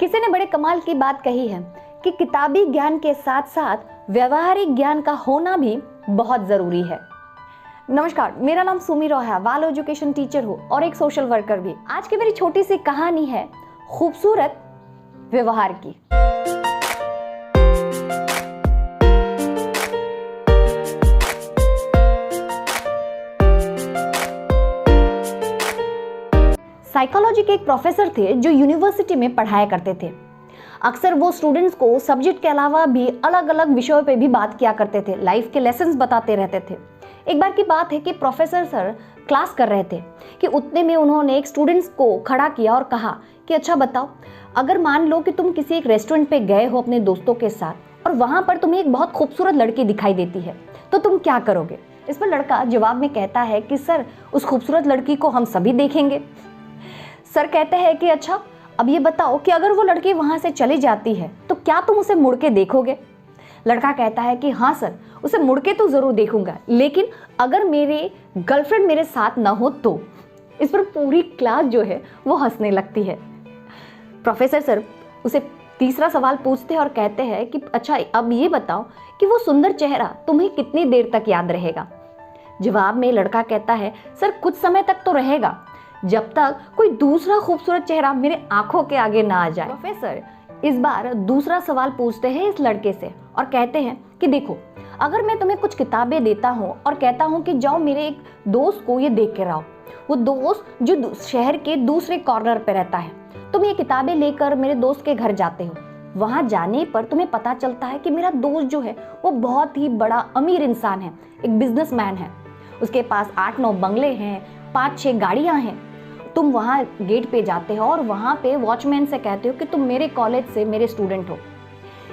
किसी ने बड़े कमाल की बात कही है कि किताबी ज्ञान के साथ साथ व्यवहारिक ज्ञान का होना भी बहुत जरूरी है। नमस्कार, मेरा नाम सुमी रॉय है, वाल एजुकेशन टीचर हूँ और एक सोशल वर्कर भी। आज की मेरी छोटी सी कहानी है खूबसूरत व्यवहार की। साइकोलॉजी के एक प्रोफेसर थे जो यूनिवर्सिटी में पढ़ाया करते थे। अक्सर वो स्टूडेंट्स को सब्जेक्ट के अलावा भी अलग अलग विषयों पे भी बात किया करते थे, लाइफ के लेसन्स बताते रहते थे। एक बार की बात है कि प्रोफेसर सर क्लास कर रहे थे कि उतने में उन्होंने एक स्टूडेंट्स को खड़ा किया और कहा कि अच्छा बताओ, अगर मान लो कि तुम किसी एक रेस्टोरेंट पे गए हो अपने दोस्तों के साथ और वहां पर तुम्हें एक बहुत खूबसूरत लड़की दिखाई देती है, तो तुम क्या करोगे? इस पर लड़का जवाब में कहता है कि सर, उस खूबसूरत लड़की को हम सभी देखेंगे। सर कहते हैं कि अच्छा, अब ये बताओ कि अगर वो लड़की वहां से चली जाती है तो क्या तुम उसे मुड़ के देखोगे? लड़का कहता है कि हाँ सर, उसे मुड़ के तो जरूर देखूंगा, लेकिन अगर मेरे गर्लफ्रेंड मेरे साथ ना हो तो। इस पर पूरी क्लास जो है वो हंसने लगती है। प्रोफेसर सर उसे तीसरा सवाल पूछते हैं और कहते हैं कि अच्छा, अब ये बताओ कि वो सुंदर चेहरा तुम्हें कितनी देर तक याद रहेगा? जवाब में लड़का कहता है, सर कुछ समय तक तो रहेगा, जब तक कोई दूसरा खूबसूरत चेहरा मेरे आंखों के आगे ना आ जाए। प्रोफेसर इस बार दूसरा सवाल पूछते हैं इस लड़के से और कहते हैं कि देखो, अगर मैं तुम्हें कुछ किताबें देता हूँ और कहता हूँ कि जाओ मेरे एक दोस्त को ये देख के लाओ, वो दोस्त जो शहर के दूसरे कॉर्नर पे रहता है, तुम ये किताबें लेकर मेरे दोस्त के घर जाते हो। वहां जाने पर तुम्हें पता चलता है कि मेरा दोस्त जो है वो बहुत ही बड़ा अमीर इंसान है, एक बिजनेसमैन है, उसके पास 8-9 बंगले हैं, 5-6 गाड़ियां हैं। तुम वहाँ गेट पे जाते हो और वहाँ पे वॉचमैन से कहते हो कि तुम मेरे कॉलेज से मेरे स्टूडेंट हो।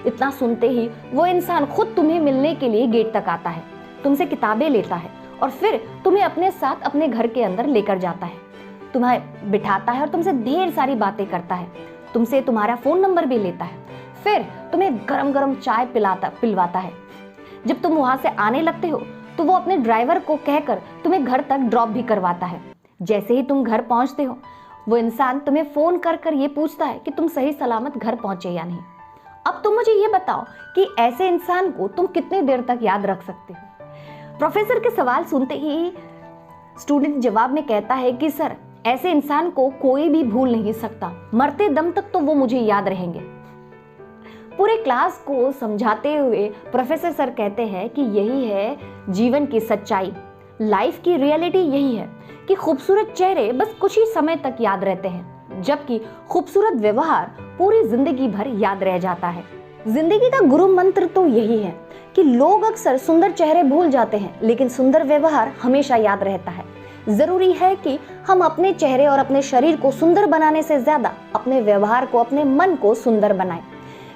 इतना सुनते ही वो इंसान खुद तुम्हें मिलने के लिए गेट तक आता है, तुमसे किताबें लेता है और फिर तुम्हें अपने साथ अपने घर के अंदर लेकर जाता है, तुम्हें बिठाता है और तुमसे ढेर सारी बातें करता है, तुमसे तुम्हारा फोन नंबर भी लेता है, फिर तुम्हें गरम गरम चाय पिलवाता है। जब तुम वहां से आने लगते हो तो वो अपने ड्राइवर को कहकर तुम्हें घर तक ड्रॉप भी करवाता है। जैसे ही तुम घर पहुंचते हो, वो इंसान तुम्हें फोन कर कर ये पूछता है कि तुम सही सलामत घर पहुंचे या नहीं। अब तुम मुझे ये बताओ कि ऐसे इंसान को तुम कितनी देर तक याद रख सकते हो? प्रोफेसर के सवाल सुनते ही स्टूडेंट जवाब में कहता है कि सर, ऐसे इंसान को कोई भी भूल नहीं सकता, मरते दम तक तो वो मुझे याद रहेंगे। पूरे क्लास को समझाते हुए प्रोफेसर सर कहते हैं कि यही है जीवन की सच्चाई, लाइफ की रियलिटी यही है कि खूबसूरत चेहरे बस कुछ ही समय तक याद रहते हैं, जबकि खूबसूरत व्यवहार पूरी जिंदगी भर याद रह जाता है। जिंदगी का गुरु मंत्र तो यही है कि लोग अक्सर सुंदर चेहरे भूल जाते हैं, लेकिन सुंदर व्यवहार हमेशा याद रहता है। जरूरी है कि हम अपने चेहरे और अपने शरीर को सुंदर बनाने से ज्यादा अपने व्यवहार को, अपने मन को सुंदर बनाएं।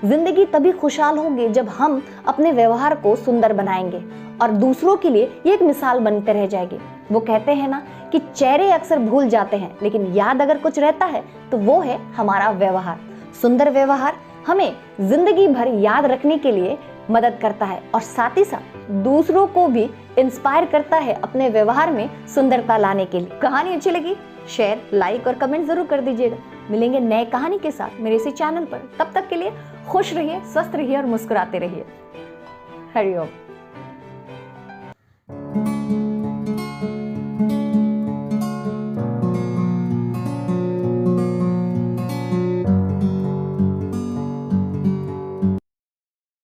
जिंदगी तभी खुशहाल होगी जब हम अपने व्यवहार को सुंदर बनाएंगे और दूसरों के लिए ये एक मिसाल बनते रह जाएगी। वो कहते हैं ना कि चेहरे अक्सर भूल जाते हैं, लेकिन याद अगर कुछ रहता है तो वो है हमारा व्यवहार। सुंदर व्यवहार हमें जिंदगी भर याद रखने के लिए मदद करता है और साथ ही साथ दूसरों को भी इंस्पायर करता है अपने व्यवहार में सुंदरता लाने के लिए। कहानी अच्छी लगी? शेयर, लाइक और कमेंट जरूर कर दीजिएगा। मिलेंगे नए कहानी के साथ मेरे इसी चैनल पर। तब तक के लिए खुश रहिए, स्वस्थ रहिए और मुस्कुराते रहिए। हरि ओम।